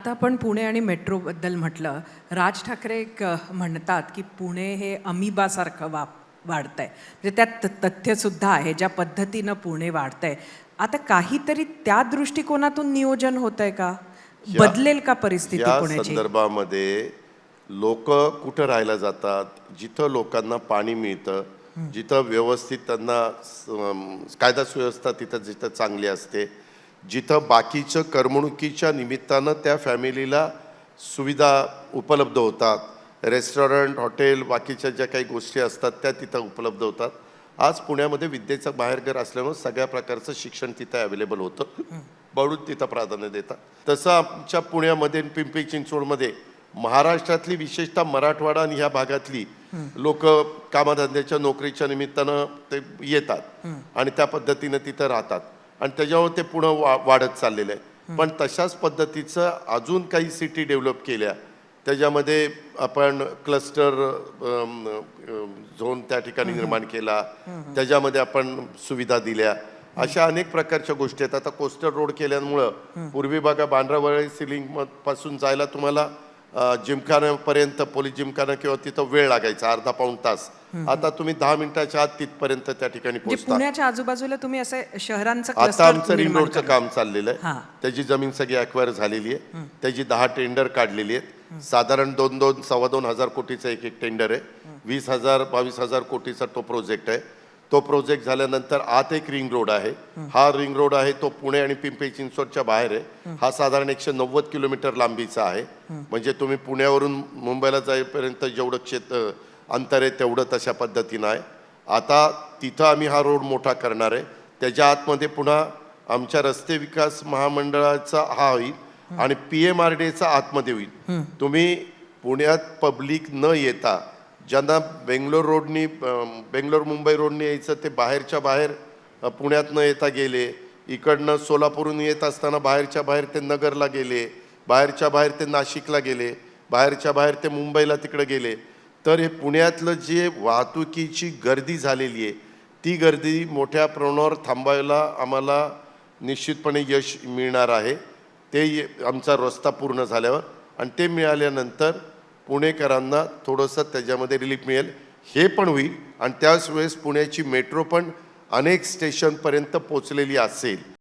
आता आपण पुणे आणि मेट्रोबद्दल म्हटलं, राज ठाकरे म्हणतात की पुणे हे अमिबासारखं वाढतंय. म्हणजे त्यात तथ्यसुद्धा आहे, ज्या पद्धतीनं पुणे वाढतंय. आता काहीतरी त्या दृष्टिकोनातून नियोजन होतंय का? या बदलेल का परिस्थिती या पुण्याची? संदर्भामध्ये लोक कुठं राहायला जातात, जिथं लोकांना पाणी मिळतं, जिथं व्यवस्थित त्यांना कायदा सुव्यवस्था तिथं जिथं चांगली असते, जिथं बाकीचं करमणुकीच्या निमित्तानं त्या फॅमिलीला सुविधा उपलब्ध होतात, रेस्टॉरंट हॉटेल बाकीच्या ज्या काही गोष्टी असतात त्या तिथं उपलब्ध होतात. आज पुण्यामध्ये विद्येचं बाहेरघर असल्यामुळे सगळ्या प्रकारचं शिक्षण तिथं अवेलेबल होतं, म्हणून तिथं प्राधान्य देतात. तसं आमच्या पुण्यामध्ये आणि पिंपरी चिंचवडमध्ये महाराष्ट्रातली विशेषतः मराठवाडा आणि ह्या भागातली लोक कामाधंद्याच्या नोकरीच्या निमित्तानं ते येतात आणि त्या पद्धतीनं तिथं राहतात आणि त्याच्यावर ते पुढं वाढत चाललेलं आहे. पण तशाच पद्धतीचं अजून काही सिटी डेव्हलप केल्या, त्याच्यामध्ये आपण क्लस्टर झोन त्या ठिकाणी निर्माण केला, त्याच्यामध्ये आपण सुविधा दिल्या, अशा अनेक प्रकारच्या गोष्टी आहेत. आता कोस्टर रोड केल्यामुळं पूर्वी बघा बांद्रावळी सिलिंग पासून जायला तुम्हाला जिमखान्यापर्यंत, पोलीस जिमखाना किंवा तिथं वेळ लागायचा अर्धा पाऊण तास. आता तुम्ही 10 मिनिटाच्या आत तिथपर्यंत त्या ठिकाणी पोहोचता. पुण्याच्या आजूबाजूला तुम्ही असे शहरांचं आता आमचं रिंग रोडचं काम चाललेलं आहे. हां. त्याची जमीन सगळी अक्वायर झालेली आहे. त्याची 10 टेंडर काढलेली आहेत. साधारण 2-2 हजार कोटीचं एक टेंडर आहे. 20,000-22,000 कोटीचा तो प्रोजेक्ट आहे. तो प्रोजेक्ट झाल्यानंतर आत एक रिंग रोड आहे. हा रिंग रोड आहे तो पुणे आणि पिंपरी चिंचवडच्या बाहेर आहे. हा साधारण 190 किलोमीटर लांबीचा आहे. म्हणजे तुम्ही पुण्यावरून मुंबईला जाईपर्यंत जेवढं अंतर आहे तेवढं तशा पद्धतीनं आहे. आता तिथं आम्ही हा रोड मोठा करणार आहे. त्याच्या आतमध्ये पुन्हा आमच्या रस्ते विकास महामंडळाचा हा होईल आणि PMRDAचा आतमध्ये होईल. तुम्ही पुण्यात पब्लिक न येता ज्यांना बेंगलोर मुंबई रोडनी यायचं ते बाहेरच्या बाहेर पुण्यात न येता गेले, इकडनं सोलापूरहून येत असताना बाहेरच्या बाहेर ते नगरला गेले, बाहेरच्या बाहेर ते नाशिकला गेले, बाहेरच्या बाहेर ते मुंबईला तिकडे गेले, तर हे पुण्यातलं जे वाहतुकीची गर्दी झालेली आहे ती गर्दी मोठ्या प्रमाणावर थांबायला आम्हाला निश्चितपणे यश मिळणार आहे. ते आमचा रस्ता पूर्ण झाल्यावर आणि ते मिळाल्यानंतर पुणेकरांना थोडंसं त्याच्यामध्ये रिलीफ मिळेल, हे पण होईल आणि त्याच वेळेस पुण्याची मेट्रो पण अनेक स्टेशनपर्यंत पोचलेली असेल.